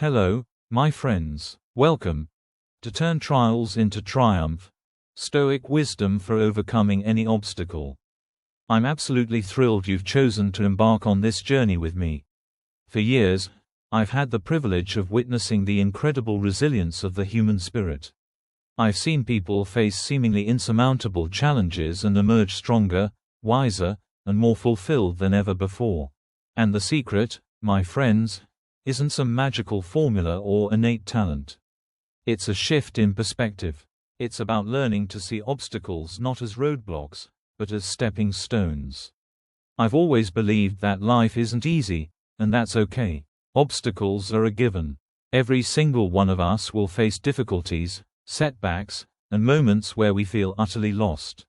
Hello, my friends. Welcome to Turn Trials into Triumph, Stoic Wisdom for Overcoming Any Obstacle. I'm absolutely thrilled you've chosen to embark on this journey with me. For years, I've had the privilege of witnessing the incredible resilience of the human spirit. I've seen people face seemingly insurmountable challenges and emerge stronger, wiser, and more fulfilled than ever before. And the secret, my friends, isn't some magical formula or innate talent. It's a shift in perspective. It's about learning to see obstacles not as roadblocks, but as stepping stones. I've always believed that life isn't easy, and that's okay. Obstacles are a given. Every single one of us will face difficulties, setbacks, and moments where we feel utterly lost.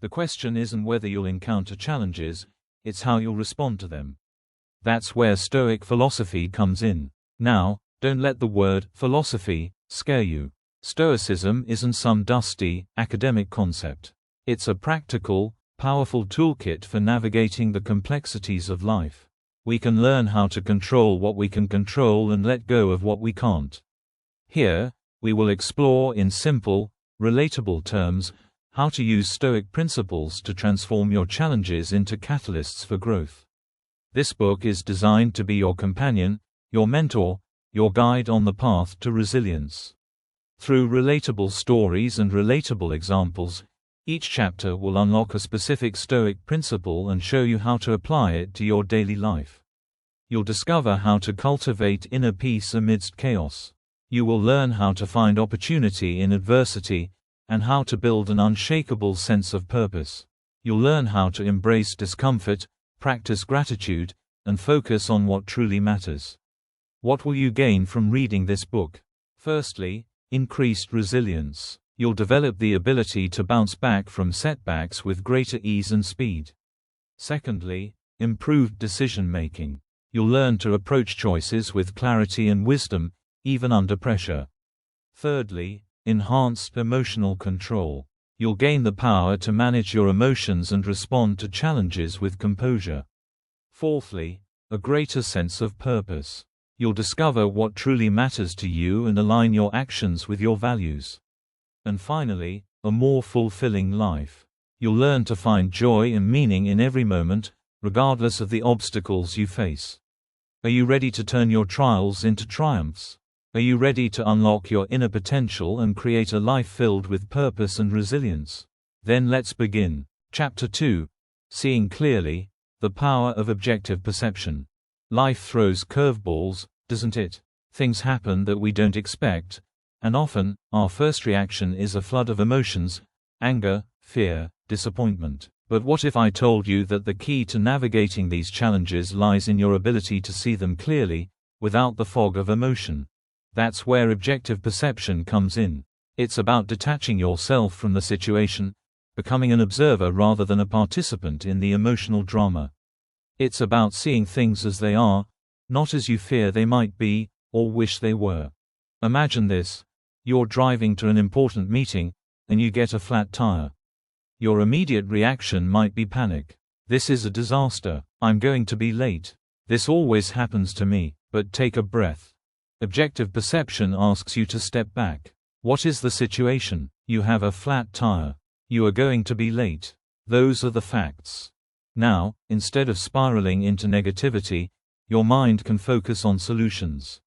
The question isn't whether you'll encounter challenges, it's how you'll respond to them. That's where Stoic philosophy comes in. Now, don't let the word philosophy scare you. Stoicism isn't some dusty, academic concept. It's a practical, powerful toolkit for navigating the complexities of life. We can learn how to control what we can control and let go of what we can't. Here, we will explore in simple, relatable terms, how to use Stoic principles to transform your challenges into catalysts for growth. This book is designed to be your companion, your mentor, your guide on the path to resilience. Through relatable stories and relatable examples, each chapter will unlock a specific Stoic principle and show you how to apply it to your daily life. You'll discover how to cultivate inner peace amidst chaos. You will learn how to find opportunity in adversity, and how to build an unshakable sense of purpose. You'll learn how to embrace discomfort, practice gratitude, and focus on what truly matters. What will you gain from reading this book? Firstly, increased resilience. You'll develop the ability to bounce back from setbacks with greater ease and speed. Secondly, improved decision-making. You'll learn to approach choices with clarity and wisdom, even under pressure. Thirdly, enhanced emotional control. You'll gain the power to manage your emotions and respond to challenges with composure. Fourthly, a greater sense of purpose. You'll discover what truly matters to you and align your actions with your values. And finally, a more fulfilling life. You'll learn to find joy and meaning in every moment, regardless of the obstacles you face. Are you ready to turn your trials into triumphs? Are you ready to unlock your inner potential and create a life filled with purpose and resilience? Then let's begin. Chapter 2. Seeing Clearly, the Power of Objective Perception. Life throws curveballs, doesn't it? Things happen that we don't expect, and often, our first reaction is a flood of emotions: anger, fear, disappointment. But what if I told you that the key to navigating these challenges lies in your ability to see them clearly, without the fog of emotion? That's where objective perception comes in. It's about detaching yourself from the situation, becoming an observer rather than a participant in the emotional drama. It's about seeing things as they are, not as you fear they might be, or wish they were. Imagine this. You're driving to an important meeting, and you get a flat tire. Your immediate reaction might be panic. This is a disaster. I'm going to be late. This always happens to me. But take a breath. Objective perception asks you to step back. What is the situation? You have a flat tire. You are going to be late. Those are the facts. Now, instead of spiraling into negativity, your mind can focus on solutions.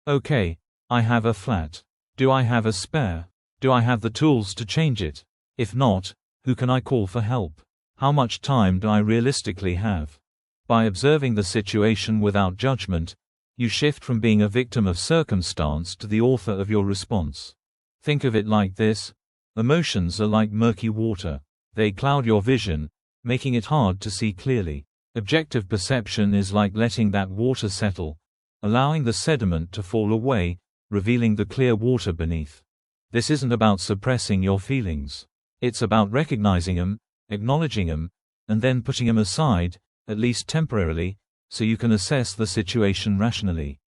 Okay, I have a flat. Do I have a spare? Do I have the tools to change it? If not, who can I call for help? How much time do I realistically have? By observing the situation without judgment, you shift from being a victim of circumstance to the author of your response. Think of it like this: emotions are like murky water. They cloud your vision, making it hard to see clearly. Objective perception is like letting that water settle, allowing the sediment to fall away, revealing the clear water beneath. This isn't about suppressing your feelings. It's about recognizing them, acknowledging them, and then putting them aside, at least temporarily, so you can assess the situation rationally.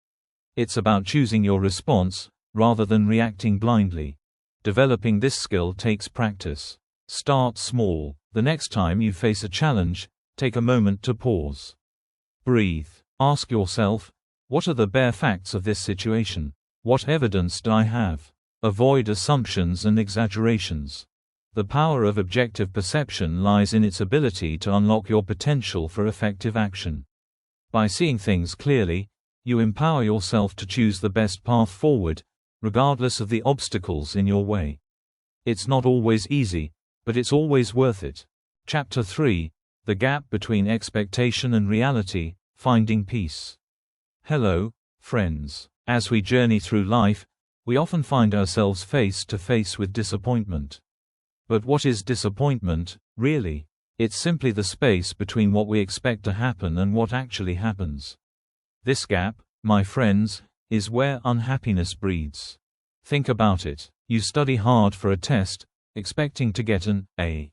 It's about choosing your response, rather than reacting blindly. Developing this skill takes practice. Start small. The next time you face a challenge, take a moment to pause. Breathe. Ask yourself, What are the bare facts of this situation? What evidence do I have? Avoid assumptions and exaggerations. The power of objective perception lies in its ability to unlock your potential for effective action. By seeing things clearly, you empower yourself to choose the best path forward, regardless of the obstacles in your way. It's not always easy, but it's always worth it. Chapter 3: The Gap Between Expectation and Reality, Finding Peace. Hello, friends. As we journey through life, we often find ourselves face to face with disappointment. But what is disappointment, really? It's simply the space between what we expect to happen and what actually happens. This gap, my friends, is where unhappiness breeds. Think about it. You study hard for a test, expecting to get an A.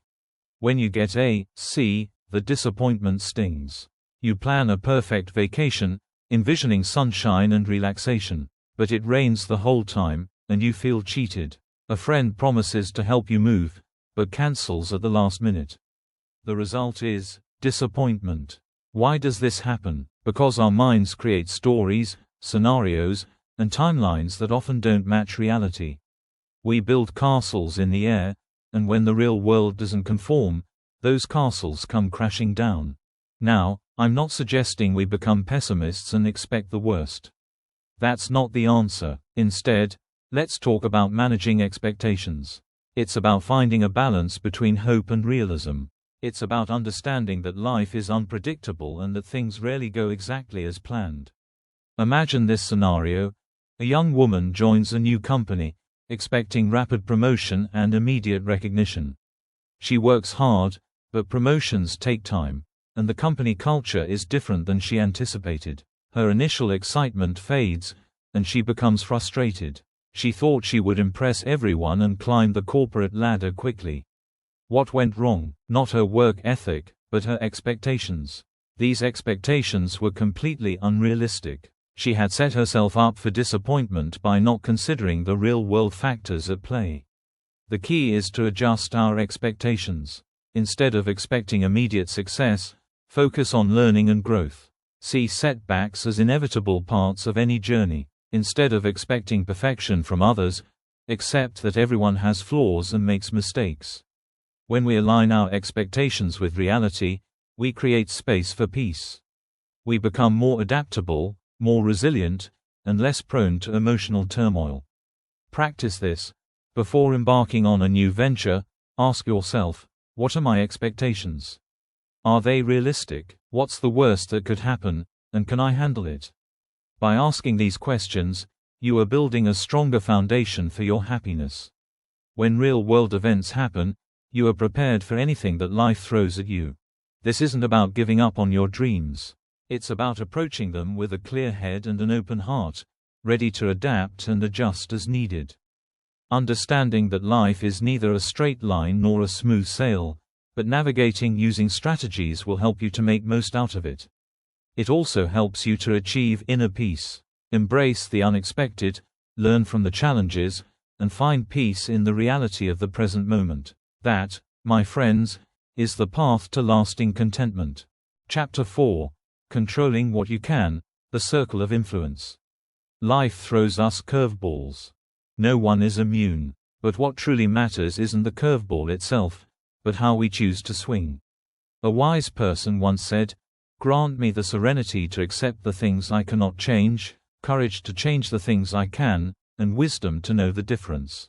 When you get a C, the disappointment stings. You plan a perfect vacation, envisioning sunshine and relaxation, but it rains the whole time, and you feel cheated. A friend promises to help you move, but cancels at the last minute. The result is disappointment. Why does this happen? Because our minds create stories, scenarios, and timelines that often don't match reality. We build castles in the air, and when the real world doesn't conform, those castles come crashing down. Now, I'm not suggesting we become pessimists and expect the worst. That's not the answer. Instead, let's talk about managing expectations. It's about finding a balance between hope and realism. It's about understanding that life is unpredictable and that things rarely go exactly as planned. Imagine this scenario: a young woman joins a new company, expecting rapid promotion and immediate recognition. She works hard, but promotions take time, and the company culture is different than she anticipated. Her initial excitement fades, and she becomes frustrated. She thought she would impress everyone and climb the corporate ladder quickly. What went wrong? Not her work ethic, but her expectations. These expectations were completely unrealistic. She had set herself up for disappointment by not considering the real-world factors at play. The key is to adjust our expectations. Instead of expecting immediate success, focus on learning and growth. See setbacks as inevitable parts of any journey. Instead of expecting perfection from others, accept that everyone has flaws and makes mistakes. When we align our expectations with reality, we create space for peace. We become more adaptable, more resilient, and less prone to emotional turmoil. Practice this. Before embarking on a new venture, ask yourself, what are my expectations? Are they realistic? What's the worst that could happen, and can I handle it? By asking these questions, you are building a stronger foundation for your happiness. When real-world events happen, you are prepared for anything that life throws at you. This isn't about giving up on your dreams. It's about approaching them with a clear head and an open heart, ready to adapt and adjust as needed. Understanding that life is neither a straight line nor a smooth sail, but navigating using strategies will help you to make most out of it. It also helps you to achieve inner peace. Embrace the unexpected, learn from the challenges, and find peace in the reality of the present moment. That, my friends, is the path to lasting contentment. Chapter 4: Controlling What You Can, The Circle of Influence. Life throws us curveballs. No one is immune. But what truly matters isn't the curveball itself, but how we choose to swing. A wise person once said, "Grant me the serenity to accept the things I cannot change, courage to change the things I can, and wisdom to know the difference."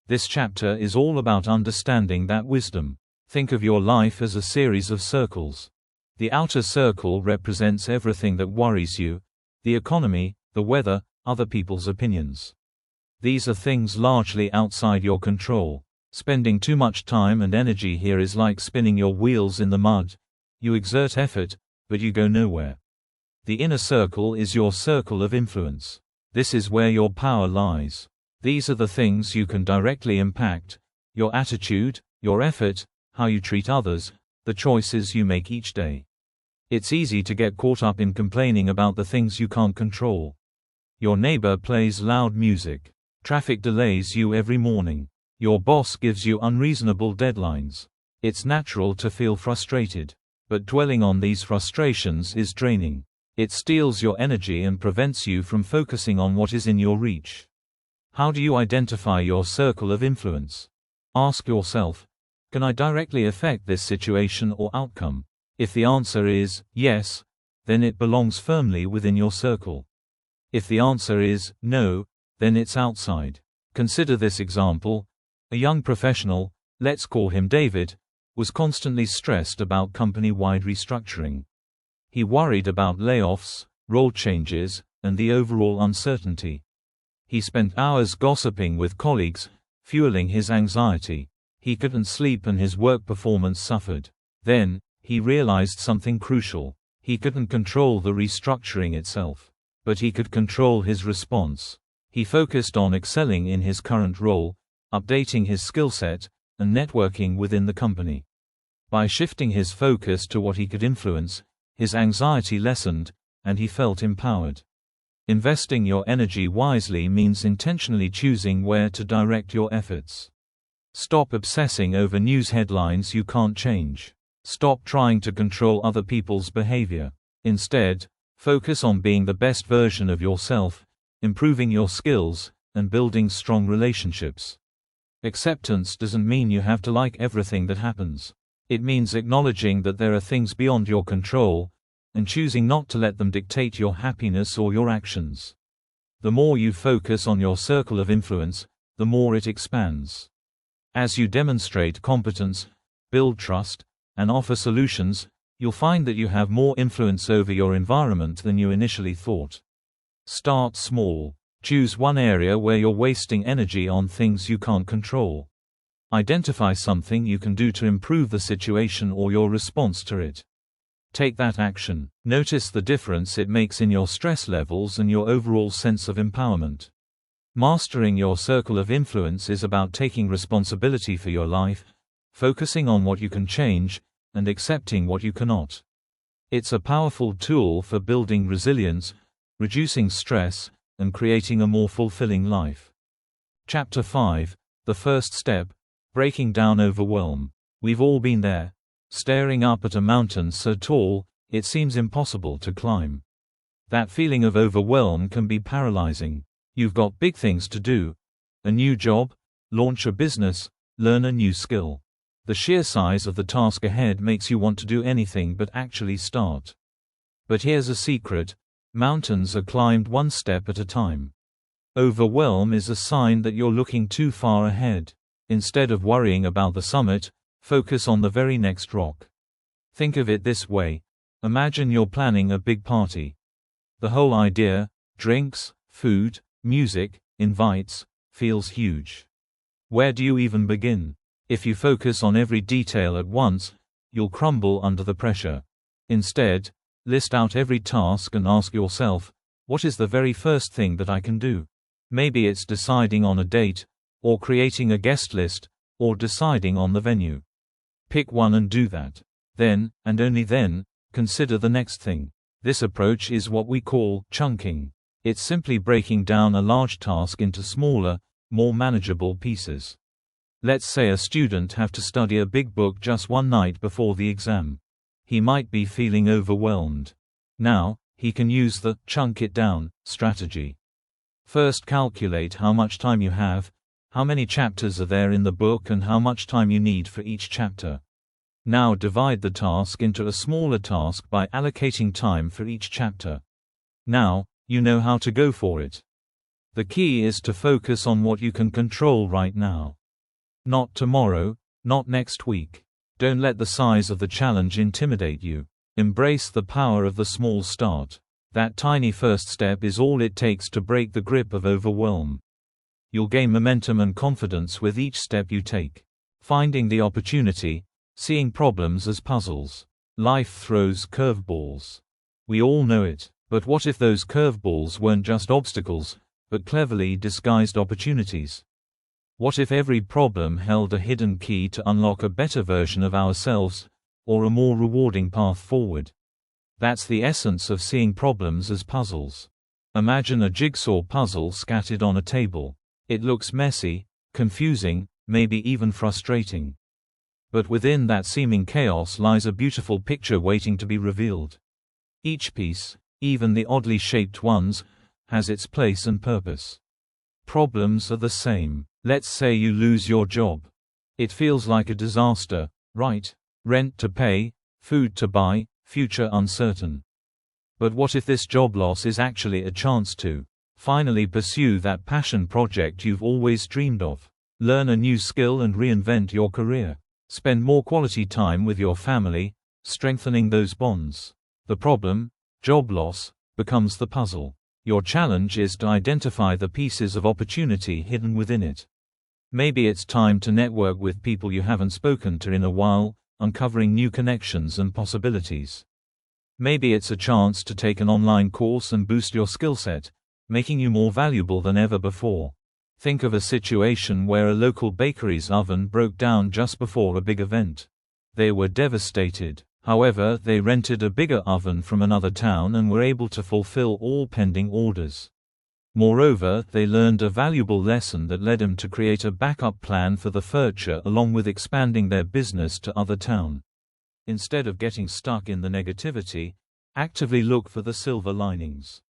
This chapter is all about understanding that wisdom. Think of your life as a series of circles. The outer circle represents everything that worries you: the economy, the weather, other people's opinions. These are things largely outside your control. Spending too much time and energy here is like spinning your wheels in the mud. You exert effort, but you go nowhere. The inner circle is your circle of influence. This is where your power lies. These are the things you can directly impact: your attitude, your effort, how you treat others, the choices you make each day. It's easy to get caught up in complaining about the things you can't control. Your neighbor plays loud music. Traffic delays you every morning. Your boss gives you unreasonable deadlines. It's natural to feel frustrated. But dwelling on these frustrations is draining. It steals your energy and prevents you from focusing on what is in your reach. How do you identify your circle of influence? Ask yourself, can I directly affect this situation or outcome? If the answer is yes, then it belongs firmly within your circle. If the answer is no, then it's outside. Consider this example. A young professional, let's call him David, was constantly stressed about company-wide restructuring. He worried about layoffs, role changes, and the overall uncertainty. He spent hours gossiping with colleagues, fueling his anxiety. He couldn't sleep and his work performance suffered. Then, he realized something crucial. He couldn't control the restructuring itself, but he could control his response. He focused on excelling in his current role, updating his skill set, and networking within the company. By shifting his focus to what he could influence, his anxiety lessened, and he felt empowered. Investing your energy wisely means intentionally choosing where to direct your efforts. Stop obsessing over news headlines you can't change. Stop trying to control other people's behavior. Instead, focus on being the best version of yourself, improving your skills, and building strong relationships. Acceptance doesn't mean you have to like everything that happens. It means acknowledging that there are things beyond your control, and choosing not to let them dictate your happiness or your actions. The more you focus on your circle of influence, the more it expands. As you demonstrate competence, build trust, and offer solutions, you'll find that you have more influence over your environment than you initially thought. Start small. Choose one area where you're wasting energy on things you can't control. Identify something you can do to improve the situation or your response to it. Take that action. Notice the difference it makes in your stress levels and your overall sense of empowerment. Mastering your circle of influence is about taking responsibility for your life, focusing on what you can change, and accepting what you cannot. It's a powerful tool for building resilience, reducing stress, and creating a more fulfilling life. Chapter 5: The First Step: Breaking Down Overwhelm. We've all been there, staring up at a mountain so tall, it seems impossible to climb. That feeling of overwhelm can be paralyzing. You've got big things to do: a new job, launch a business, learn a new skill. The sheer size of the task ahead makes you want to do anything but actually start. But here's a secret: mountains are climbed one step at a time. Overwhelm is a sign that you're looking too far ahead. Instead of worrying about the summit, focus on the very next rock. Think of it this way: imagine you're planning a big party. The whole idea, drinks, food, music, invites, feels huge. Where do you even begin? If you focus on every detail at once, you'll crumble under the pressure. Instead, list out every task and ask yourself, what is the very first thing that I can do? Maybe it's deciding on a date, or creating a guest list, or deciding on the venue. Pick one and do that. Then, and only then, consider the next thing. This approach is what we call chunking. It's simply breaking down a large task into smaller, more manageable pieces. Let's say a student have to study a big book just one night before the exam. He might be feeling overwhelmed. Now, he can use the chunk it down strategy. First, calculate how much time you have, how many chapters are there in the book, and how much time you need for each chapter. Now divide the task into a smaller task by allocating time for each chapter. Now, you know how to go for it. The key is to focus on what you can control right now. Not tomorrow, not next week. Don't let the size of the challenge intimidate you. Embrace the power of the small start. That tiny first step is all it takes to break the grip of overwhelm. You'll gain momentum and confidence with each step you take. Finding the opportunity, seeing problems as puzzles. Life throws curveballs. We all know it. But what if those curveballs weren't just obstacles, but cleverly disguised opportunities? What if every problem held a hidden key to unlock a better version of ourselves, or a more rewarding path forward? That's the essence of seeing problems as puzzles. Imagine a jigsaw puzzle scattered on a table. It looks messy, confusing, maybe even frustrating. But within that seeming chaos lies a beautiful picture waiting to be revealed. Each piece, even the oddly shaped ones, has its place and purpose. Problems are the same. Let's say you lose your job. It feels like a disaster, right? Rent to pay, food to buy, future uncertain. But what if this job loss is actually a chance to finally pursue that passion project you've always dreamed of? Learn a new skill and reinvent your career. Spend more quality time with your family, strengthening those bonds. The problem, job loss, becomes the puzzle. Your challenge is to identify the pieces of opportunity hidden within it. Maybe it's time to network with people you haven't spoken to in a while, uncovering new connections and possibilities. Maybe it's a chance to take an online course and boost your skill set, making you more valuable than ever before. Think of a situation where a local bakery's oven broke down just before a big event. They were devastated. However, they rented a bigger oven from another town and were able to fulfill all pending orders. Moreover, they learned a valuable lesson that led them to create a backup plan for the furniture along with expanding their business to other towns. Instead of getting stuck in the negativity, actively look for the silver linings.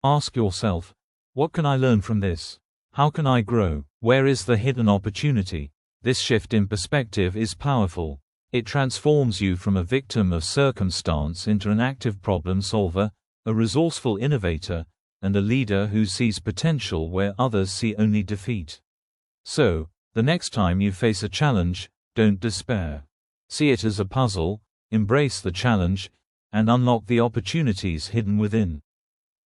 Ask yourself, what can I learn from this? How can I grow? Where is the hidden opportunity? This shift in perspective is powerful. It transforms you from a victim of circumstance into an active problem solver, a resourceful innovator, and a leader who sees potential where others see only defeat. So, the next time you face a challenge, don't despair. See it as a puzzle, embrace the challenge, and unlock the opportunities hidden within.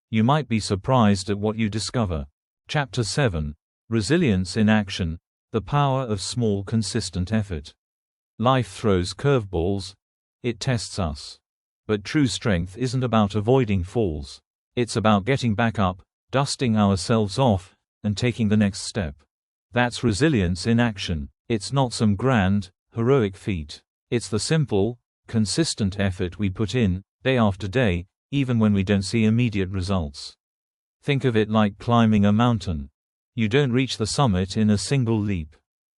You might be surprised at what you discover. Chapter 7: Resilience in Action, the Power of Small Consistent Effort. Life throws curveballs, it tests us. But true strength isn't about avoiding falls. It's about getting back up, dusting ourselves off, and taking the next step. That's resilience in action. It's not some grand, heroic feat. It's the simple, consistent effort we put in, day after day, even when we don't see immediate results. Think of it like climbing a mountain. You don't reach the summit in a single leap.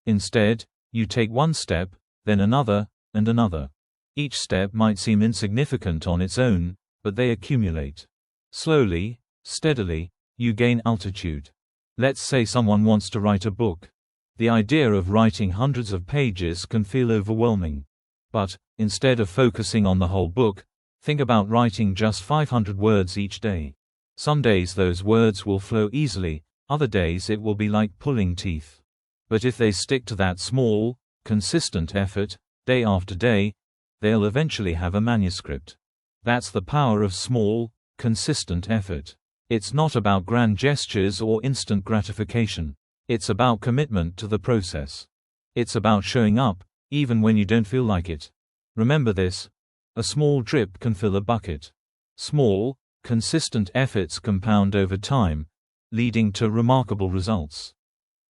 Instead, you take one step, then another, and another. Each step might seem insignificant on its own, but they accumulate. Slowly, steadily, you gain altitude. Let's say someone wants to write a book. The idea of writing hundreds of pages can feel overwhelming. But, instead of focusing on the whole book, think about writing just 500 words each day. Some days those words will flow easily, other days it will be like pulling teeth. But if they stick to that small, consistent effort, day after day, they'll eventually have a manuscript. That's the power of small, consistent effort. It's not about grand gestures or instant gratification. It's about commitment to the process. It's about showing up, even when you don't feel like it. Remember this: a small drip can fill a bucket. Small, consistent efforts compound over time, leading to remarkable results.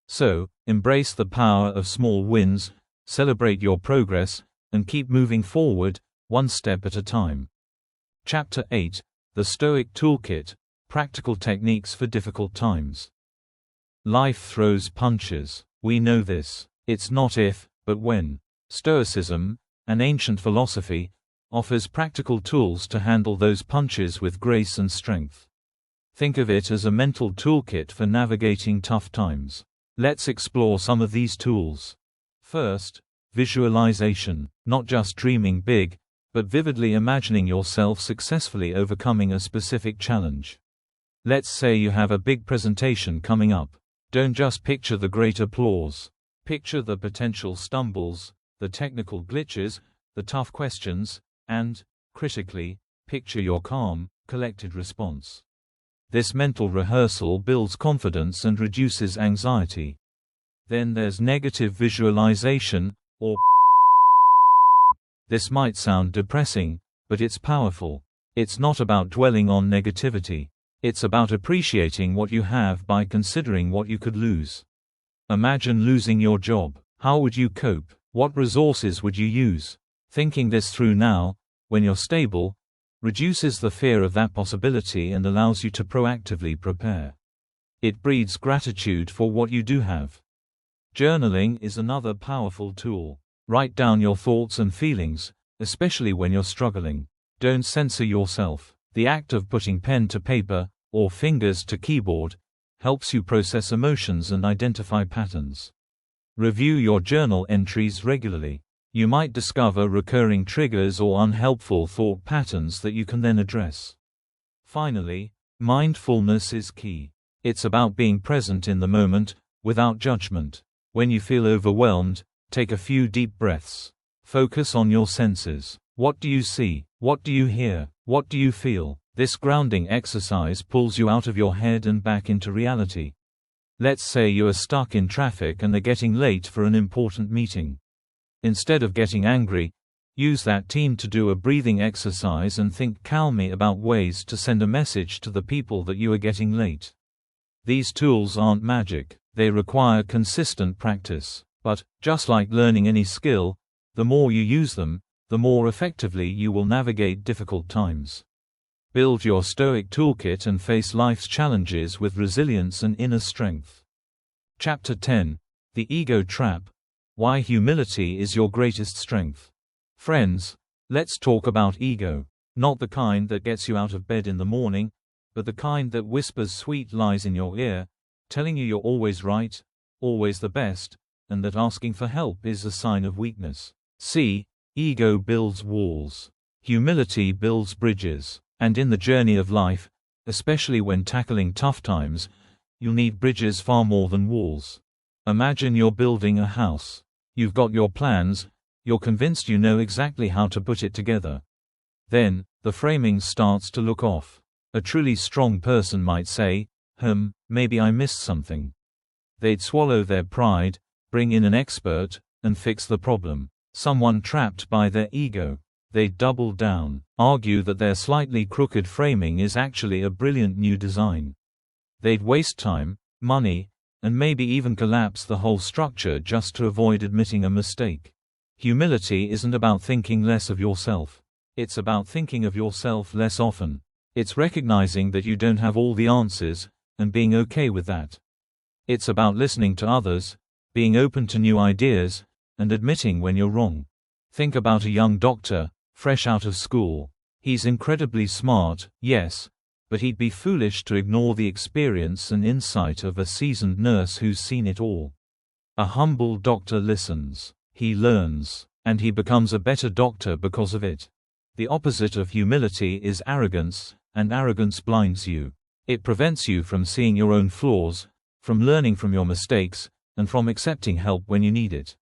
So, embrace the power of small wins, celebrate your progress, and keep moving forward, one step at a time. Chapter 8: The Stoic Toolkit, Practical Techniques for Difficult Times. Life throws punches. We know this. It's not if, but when. Stoicism, an ancient philosophy, offers practical tools to handle those punches with grace and strength. Think of it as a mental toolkit for navigating tough times. Let's explore some of these tools. First, visualization. Not just dreaming big, but vividly imagining yourself successfully overcoming a specific challenge. Let's say you have a big presentation coming up. Don't just picture the great applause. Picture the potential stumbles, the technical glitches, the tough questions, and, critically, picture your calm, collected response. This mental rehearsal builds confidence and reduces anxiety. Then there's negative visualization, or This might sound depressing, but it's powerful. It's not about dwelling on negativity. It's about appreciating what you have by considering what you could lose. Imagine losing your job. How would you cope? What resources would you use? Thinking this through now, when you're stable, reduces the fear of that possibility and allows you to proactively prepare. It breeds gratitude for what you do have. Journaling is another powerful tool. Write down your thoughts and feelings, especially when you're struggling. Don't censor yourself. The act of putting pen to paper, or fingers to keyboard, helps you process emotions and identify patterns. Review your journal entries regularly. You might discover recurring triggers or unhelpful thought patterns that you can then address. Finally, mindfulness is key. It's about being present in the moment, without judgment. When you feel overwhelmed, take a few deep breaths. Focus on your senses. What do you see? What do you hear? What do you feel? This grounding exercise pulls you out of your head and back into reality. Let's say you are stuck in traffic and are getting late for an important meeting. Instead of getting angry, use that time to do a breathing exercise and think calmly about ways to send a message to the people that you are getting late. These tools aren't magic, they require consistent practice. But, just like learning any skill, the more you use them, the more effectively you will navigate difficult times. Build your Stoic toolkit and face life's challenges with resilience and inner strength. Chapter 10: The Ego Trap. Why humility is your greatest strength. Friends, let's talk about ego. Not the kind that gets you out of bed in the morning, but the kind that whispers sweet lies in your ear, telling you you're always right, always the best, and that asking for help is a sign of weakness. See, ego builds walls. Humility builds bridges. And in the journey of life, especially when tackling tough times, you'll need bridges far more than walls. Imagine you're building a house. You've got your plans, you're convinced you know exactly how to put it together. Then, the framing starts to look off. A truly strong person might say, maybe I missed something. They'd swallow their pride, bring in an expert, and fix the problem. Someone trapped by their ego, they'd double down, argue that their slightly crooked framing is actually a brilliant new design. They'd waste time, money, and maybe even collapse the whole structure just to avoid admitting a mistake. Humility isn't about thinking less of yourself. It's about thinking of yourself less often. It's recognizing that you don't have all the answers, and being okay with that. It's about listening to others, being open to new ideas, and admitting when you're wrong. Think about a young doctor, fresh out of school. He's incredibly smart, yes, but he'd be foolish to ignore the experience and insight of a seasoned nurse who's seen it all. A humble doctor listens, he learns, and he becomes a better doctor because of it. The opposite of humility is arrogance, and arrogance blinds you. It prevents you from seeing your own flaws, from learning from your mistakes, and from accepting help when you need it.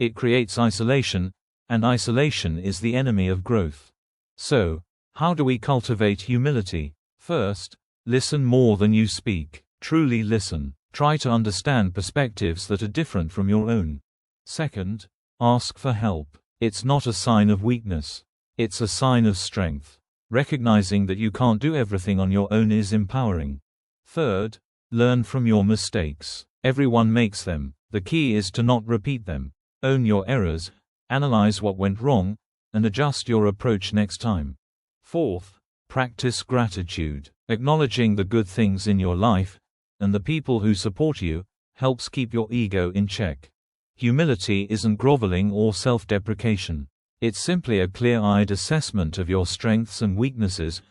It creates isolation, and isolation is the enemy of growth. So, how do we cultivate humility? First, listen more than you speak. Truly listen. Try to understand perspectives that are different from your own. Second, ask for help. It's not a sign of weakness. It's a sign of strength. Recognizing that you can't do everything on your own is empowering. Third, learn from your mistakes. Everyone makes them. The key is to not repeat them. Own your errors, analyze what went wrong, and adjust your approach next time. Fourth, practice gratitude. Acknowledging the good things in your life, and the people who support you, helps keep your ego in check. Humility isn't groveling or self-deprecation. It's simply a clear-eyed assessment of your strengths and weaknesses,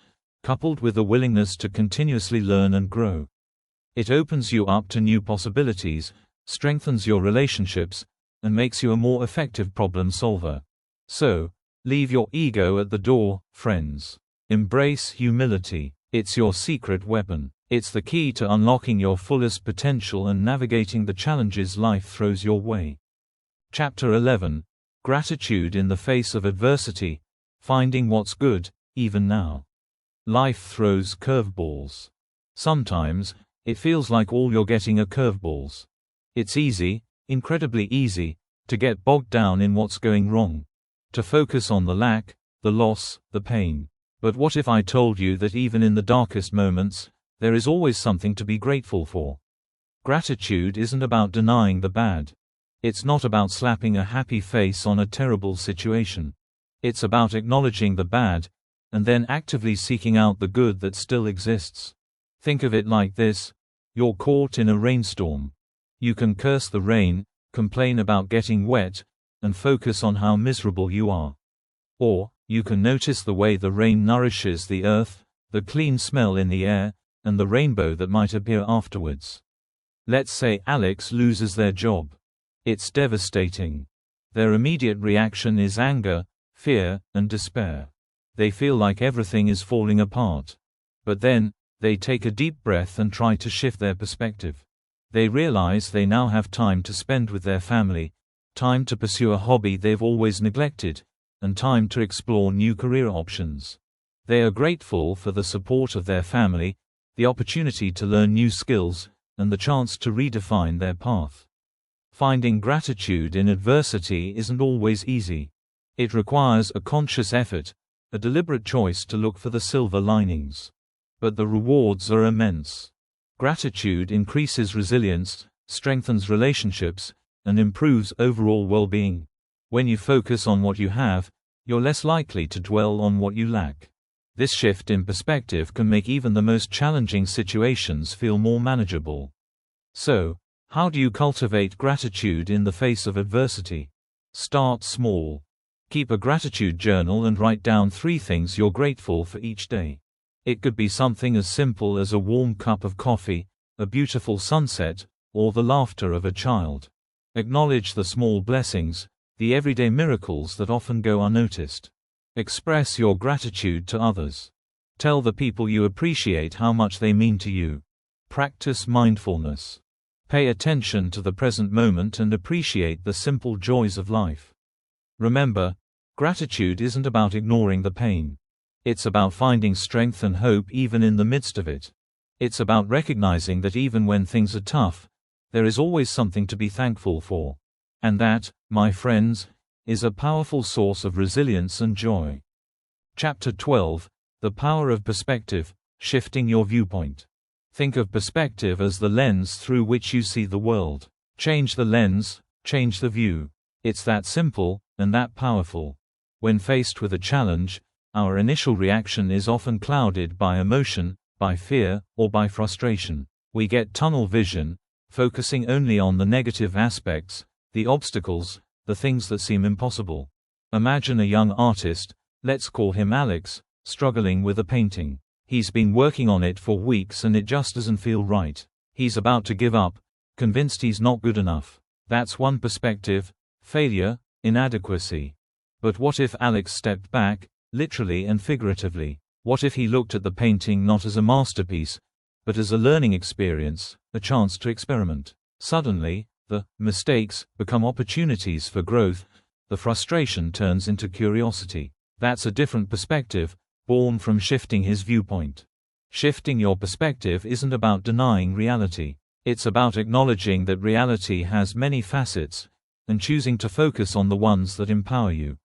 coupled with a willingness to continuously learn and grow. It opens you up to new possibilities, strengthens your relationships, and makes you a more effective problem solver. So, leave your ego at the door, friends. Embrace humility. It's your secret weapon. It's the key to unlocking your fullest potential and navigating the challenges life throws your way. Chapter 11: Gratitude in the Face of Adversity. Finding what's good, even now. Life throws curveballs. Sometimes, it feels like all you're getting are curveballs. It's easy, incredibly easy, to get bogged down in what's going wrong. To focus on the lack, the loss, the pain. But what if I told you that even in the darkest moments, there is always something to be grateful for? Gratitude isn't about denying the bad. It's not about slapping a happy face on a terrible situation. It's about acknowledging the bad, and then actively seeking out the good that still exists. Think of it like this: you're caught in a rainstorm. You can curse the rain, complain about getting wet, and focus on how miserable you are. Or, you can notice the way the rain nourishes the earth, the clean smell in the air, and the rainbow that might appear afterwards. Let's say Alex loses their job. It's devastating. Their immediate reaction is anger, fear, and despair. They feel like everything is falling apart. But then, they take a deep breath and try to shift their perspective. They realize they now have time to spend with their family, time to pursue a hobby they've always neglected, and time to explore new career options. They are grateful for the support of their family, the opportunity to learn new skills, and the chance to redefine their path. Finding gratitude in adversity isn't always easy. It requires a conscious effort, a deliberate choice to look for the silver linings. But the rewards are immense. Gratitude increases resilience, strengthens relationships, and improves overall well-being. When you focus on what you have, you're less likely to dwell on what you lack. This shift in perspective can make even the most challenging situations feel more manageable. So, how do you cultivate gratitude in the face of adversity? Start small. Keep a gratitude journal and write down 3 things you're grateful for each day. It could be something as simple as a warm cup of coffee, a beautiful sunset, or the laughter of a child. Acknowledge the small blessings, the everyday miracles that often go unnoticed. Express your gratitude to others. Tell the people you appreciate how much they mean to you. Practice mindfulness. Pay attention to the present moment and appreciate the simple joys of life. Remember, gratitude isn't about ignoring the pain. It's about finding strength and hope even in the midst of it. It's about recognizing that even when things are tough, there is always something to be thankful for. And that, my friends, is a powerful source of resilience and joy. Chapter 12: The Power of Perspective, Shifting Your Viewpoint. Think of perspective as the lens through which you see the world. Change the lens, change the view. It's that simple, and that powerful. When faced with a challenge, our initial reaction is often clouded by emotion, by fear, or by frustration. We get tunnel vision, focusing only on the negative aspects, the obstacles, the things that seem impossible. Imagine a young artist, let's call him Alex, struggling with a painting. He's been working on it for weeks and it just doesn't feel right. He's about to give up, convinced he's not good enough. That's one perspective: failure, inadequacy. But what if Alex stepped back, literally and figuratively? What if he looked at the painting not as a masterpiece, but as a learning experience, a chance to experiment? Suddenly, the mistakes become opportunities for growth, the frustration turns into curiosity. That's a different perspective, born from shifting his viewpoint. Shifting your perspective isn't about denying reality. It's about acknowledging that reality has many facets, and choosing to focus on the ones that empower you.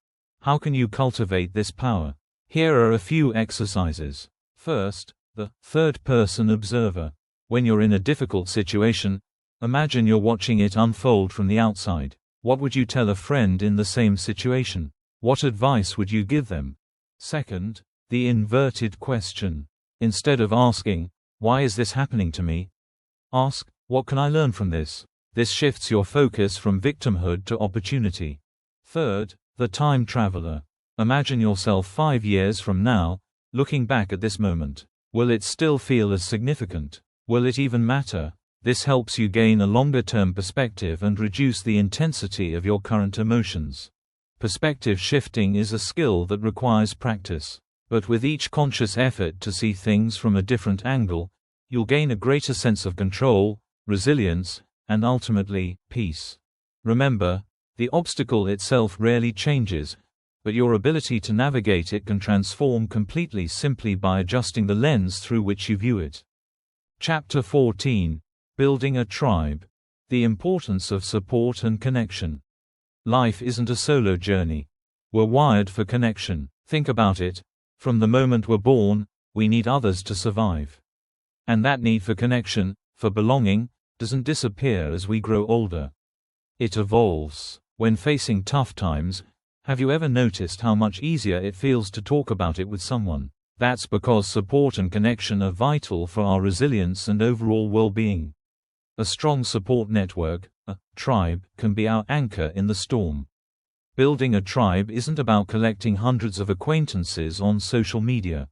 How can you cultivate this power? Here are a few exercises. First, the third-person observer. When you're in a difficult situation, imagine you're watching it unfold from the outside. What would you tell a friend in the same situation? What advice would you give them? Second, the inverted question. Instead of asking, "Why is this happening to me?" ask, "What can I learn from this?" This shifts your focus from victimhood to opportunity. Third, the time traveler. Imagine yourself 5 years from now, looking back at this moment. Will it still feel as significant? Will it even matter? This helps you gain a longer-term perspective and reduce the intensity of your current emotions. Perspective shifting is a skill that requires practice. But with each conscious effort to see things from a different angle, you'll gain a greater sense of control, resilience, and ultimately, peace. Remember, the obstacle itself rarely changes, but your ability to navigate it can transform completely simply by adjusting the lens through which you view it. Chapter 14: Building a Tribe. The Importance of Support and Connection. Life isn't a solo journey. We're wired for connection. Think about it. From the moment we're born, we need others to survive. And that need for connection, for belonging, doesn't disappear as we grow older. It evolves. When facing tough times, have you ever noticed how much easier it feels to talk about it with someone? That's because support and connection are vital for our resilience and overall well-being. A strong support network, a tribe, can be our anchor in the storm. Building a tribe isn't about collecting hundreds of acquaintances on social media.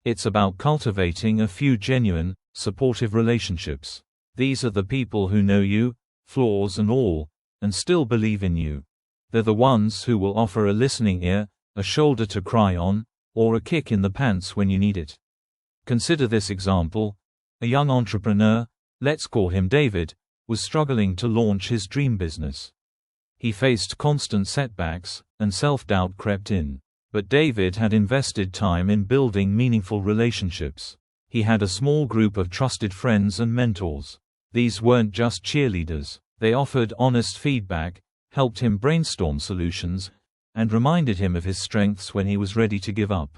It's about cultivating a few genuine, supportive relationships. These are the people who know you, flaws and all, and still believe in you. They're the ones who will offer a listening ear, a shoulder to cry on, or a kick in the pants when you need it. Consider this example. A young entrepreneur, let's call him David, was struggling to launch his dream business. He faced constant setbacks, and self-doubt crept in. But David had invested time in building meaningful relationships. He had a small group of trusted friends and mentors. These weren't just cheerleaders. They offered honest feedback, helped him brainstorm solutions, and reminded him of his strengths when he was ready to give up.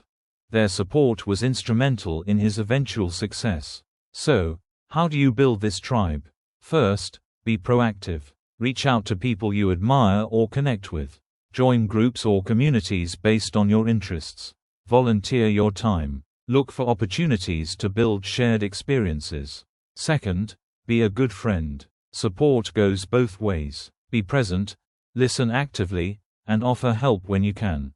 Their support was instrumental in his eventual success. So, how do you build this tribe? First, be proactive. Reach out to people you admire or connect with. Join groups or communities based on your interests. Volunteer your time. Look for opportunities to build shared experiences. Second, be a good friend. Support goes both ways. Be present, listen actively, and offer help when you can.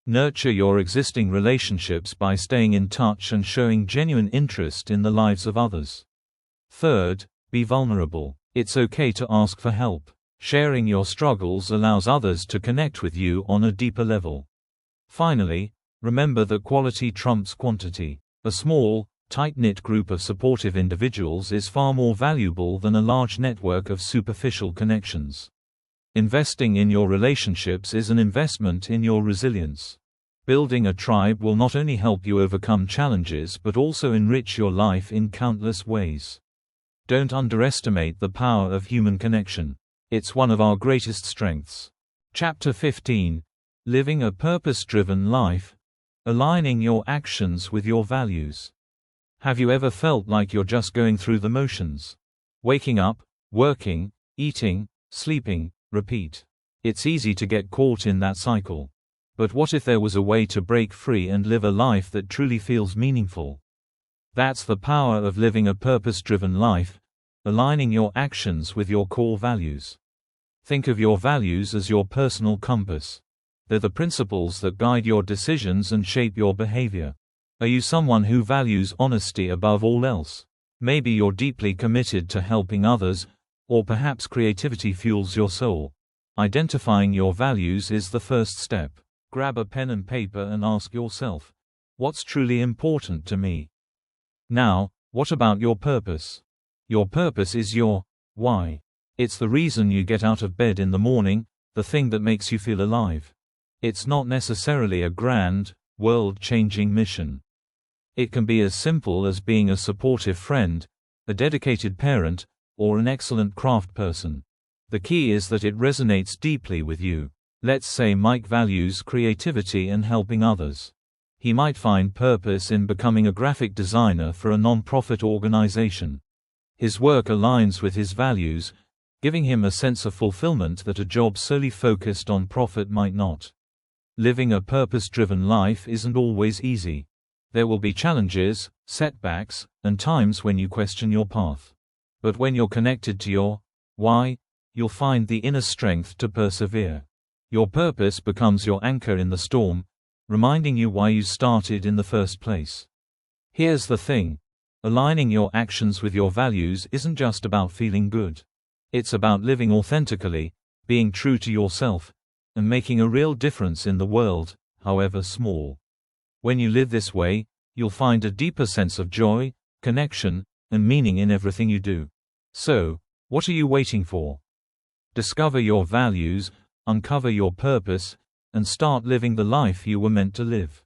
Nurture your existing relationships by staying in touch and showing genuine interest in the lives of others. Third, be vulnerable. It's okay to ask for help. Sharing your struggles allows others to connect with you on a deeper level. Finally, remember that quality trumps quantity. A small, tight-knit group of supportive individuals is far more valuable than a large network of superficial connections. Investing in your relationships is an investment in your resilience. Building a tribe will not only help you overcome challenges but also enrich your life in countless ways. Don't underestimate the power of human connection. It's one of our greatest strengths. Chapter 15. Living a Purpose-Driven Life. Aligning your actions with your values. Have you ever felt like you're just going through the motions? Waking up, working, eating, sleeping, repeat. It's easy to get caught in that cycle. But what if there was a way to break free and live a life that truly feels meaningful? That's the power of living a purpose-driven life, aligning your actions with your core values. Think of your values as your personal compass. They're the principles that guide your decisions and shape your behavior. Are you someone who values honesty above all else? Maybe you're deeply committed to helping others, or perhaps creativity fuels your soul. Identifying your values is the first step. Grab a pen and paper and ask yourself, what's truly important to me? Now, what about your purpose? Your purpose is your why. It's the reason you get out of bed in the morning, the thing that makes you feel alive. It's not necessarily a grand, world-changing mission. It can be as simple as being a supportive friend, a dedicated parent, or an excellent craft person. The key is that it resonates deeply with you. Let's say Mike values creativity and helping others. He might find purpose in becoming a graphic designer for a non-profit organization. His work aligns with his values, giving him a sense of fulfillment that a job solely focused on profit might not. Living a purpose-driven life isn't always easy. There will be challenges, setbacks, and times when you question your path. But when you're connected to your why, you'll find the inner strength to persevere. Your purpose becomes your anchor in the storm, reminding you why you started in the first place. Here's the thing. Aligning your actions with your values isn't just about feeling good. It's about living authentically, being true to yourself, and making a real difference in the world, however small. When you live this way, you'll find a deeper sense of joy, connection, and meaning in everything you do. So, what are you waiting for? Discover your values, uncover your purpose, and start living the life you were meant to live.